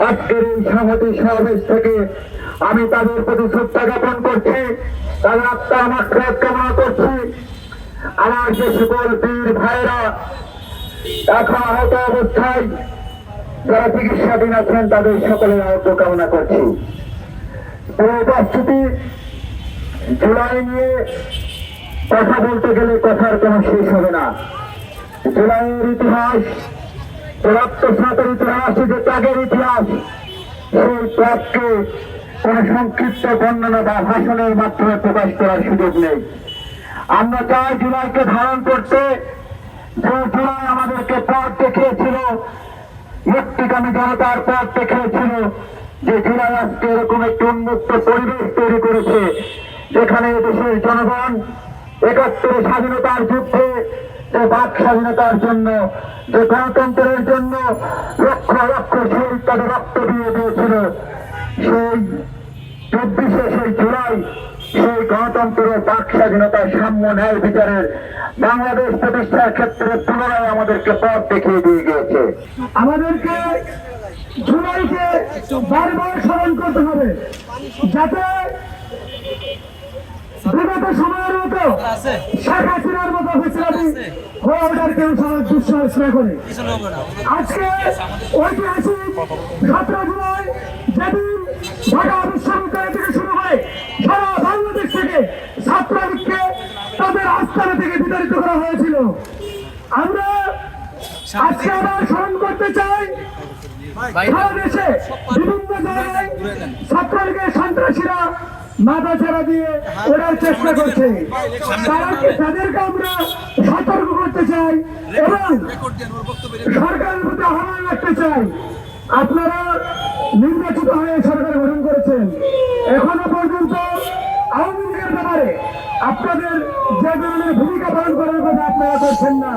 আজকের এই সংহতি সমাবেশ থেকে আমি তাদের প্রতি শ্রদ্ধা জ্ঞাপন করছি, তাদের আত্মার মাগফিরাত কামনা করছি। আমার যে সকল বীর ভাইরা এখন আহত অবস্থায় যারা চিকিৎসাধীন আছেন তাদের সকলের আহত কামনা করছি। পুরো উপস্থিতি জুলাই নিয়ে কথা বলতে গেলে কথার কোনো শেষ হবে না। জুলাইয়ের ইতিহাস, রক্তস্নাতের ইতিহাস, যে ত্যাগের ইতিহাস, সেই ত্যাগকে কোন সংক্ষিপ্ত বর্ণনা বা ভাষণের মাধ্যমে প্রকাশ করার সুযোগ নেই। আমরা চাই জুলাইকে ধারণ করতে, যে জুলাই আমাদেরকে পথ দেখিয়েছিল, মুক্তিকামী জনতার পথ দেখিয়েছিল, যে জুলাই আজকে এরকম একটি উন্মুক্ত পরিবেশ তৈরি করেছে যেখানে দেশের জনগণ ৭১ স্বাধীনতার যুদ্ধে যে বাক স্বাধীনতার জন্য, যে গণতন্ত্রের জন্য লক্ষ লক্ষ শহীদ তাদের রক্ত দিয়ে দিয়েছিল, সেই ২৪শে সেই জুলাই সেই গণতন্ত্র, বাক স্বাধীনতার, সাম্য, ন্যায় বিচারের বাংলাদেশ প্রতিষ্ঠার ক্ষেত্রে পুনরায় আমাদেরকে পথ দেখিয়ে দিয়ে গিয়েছে। আমাদেরকে জুলাইকে বারবার স্মরণ করতে হবে, যাতে বিগত সময়ের মতো শেখ হাসিনার মতো ফেসিলাতি হয়ে ওঠার কেউ সমাজ দুঃসাহস না করে। আজকে ঐতিহাসিক ১৭ জুলাই যেদিন ঢাকা বিশ্ববিদ্যালয় থেকে শুরু হয়, সারা বাংলাদেশ থেকে ছাত্রলীগকে তাদের আস্থানা থেকে বিতাড়িত করা হয়েছিল। আমরা আজকে আবার স্মরণ করতে চাই, সারা দেশে বিভিন্ন জায়গায় ছাত্রলীগের সন্ত্রাসীরা মাথা ছাড়া দিয়ে ওড়ার চেষ্টা করছে। তাদেরকে আমরা সতর্ক করতে চাই এবং সরকারের প্রতি আহ্বান রাখতে চাই। আপনারা নির্বাচিত হয়ে সরকার গঠন করেছেন, এখনো পর্যন্ত আওয়ামী লীগের ব্যাপারে আপনাদের যে ধরনের ভূমিকা পালন করার কথা আপনারা করছেন না।